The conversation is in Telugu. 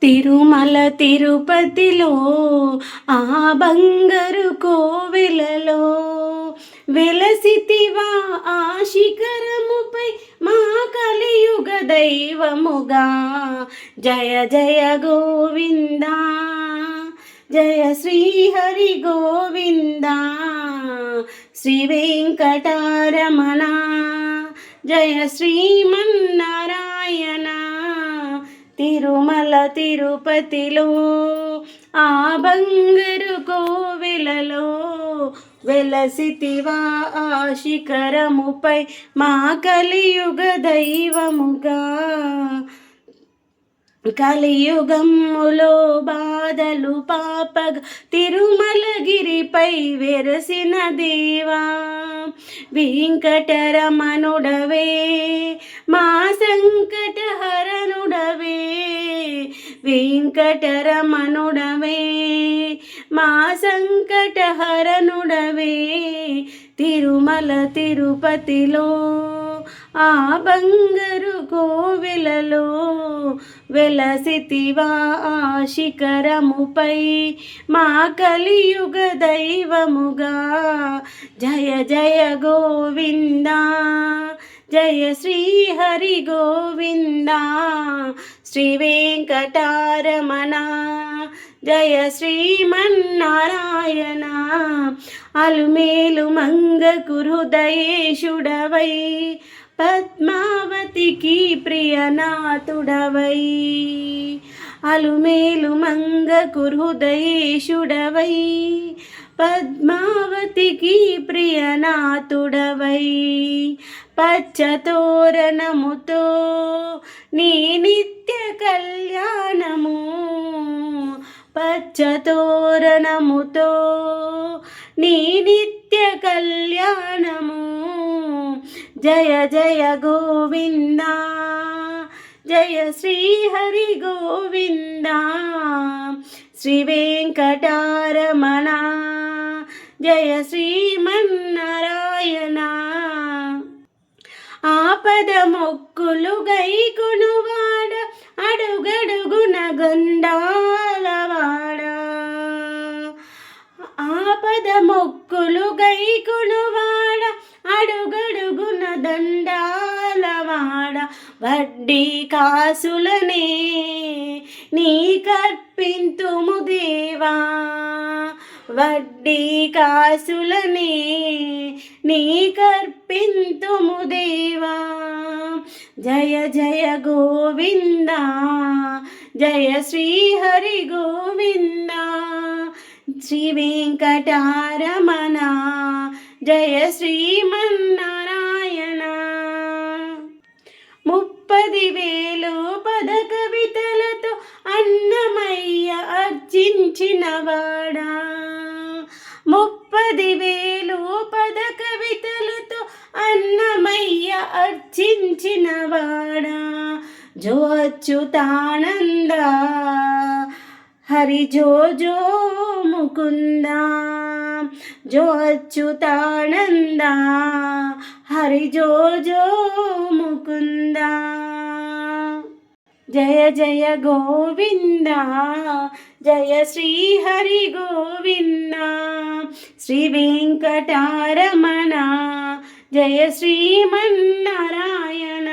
తిరుమల తిరుపతిలో ఆ బంగారు కోవెలలో వెలసితివా ఆ శిఖరముపై మా కలియుగ దైవముగా. జయ జయ గోవింద జయ శ్రీహరి గోవింద శ్రీ వెంకటరమణ జయ శ్రీమన్నారాయణ. తిరుమల తిరుపతిలో ఆ బంగారు కోవెలలో వెలసితివా ఆ శిఖరముపై మా కలియుగ దైవముగా. కలియుగములో బాధలు పాపగా తిరుమలగిరిపై వెరసిన దేవా. వెంకటరమణుడవే మా సంకటహరణుడవే. వెంకటరమణుడవే మా సంకటహరణుడవే. తిరుమల తిరుపతిలో ఆ బంగారు కోవెలలో వెలసితివా ఆ శిఖరముపై మా కలియుగ దైవముగా. జయ జయ గోవింద జయ శ్రీహరి గోవింద శ్రీ వెంకటరమణ జయ శ్రీమన్నారాయణ. అలుమేలు మంగకు హృదయేశుడవై పద్మావతికి ప్రియనాథుడవై. అలుమేలు మంగకు హృదయేశుడవై పద్మావతికి ప్రియనాథుడవై. పచ్చతోరణముతో నీ నిత్య కళ్యాణము. పచ్చతోరణముతో నీ నిత్య కళ్యాణము. జయ జయ గోవింద జయ శ్రీహరి గోవింద శ్రీ వెంకటరమణ జయ శ్రీమన్నారాయణ. ఆపద మొక్కులు గైకొనువాడ అడుగడుగున గండాలవాడ. ఆపద మొక్కులు గైకొనువాడ అడుగడుగున దండాలవాడ. వడ్డీ కాసులనే నీ కర్పింతుము దేవా. వడ్డీ కాసులనే నీ కర్పింతుము దేవా. జయ జయ గోవింద జయ శ్రీహరి గోవింద శ్రీ వెంకటరమణ జయ శ్రీమన్నారాయణ. 30,000 పద కవితలతో అన్నమయ్య అర్చించినవాడా. 30,000 పద కవితలతో అన్నమయ్య అర్చించినవాడా. జో అచ్యుతానంద హరి జో జో ముకుంద. జో అచ్యుతానంద హరి జో జో ముకుంద. జయ జయ గోవింద జయ శ్రీహరి గోవింద శ్రీ వెంకటరమణ జయ శ్రీమన్నారాయణ.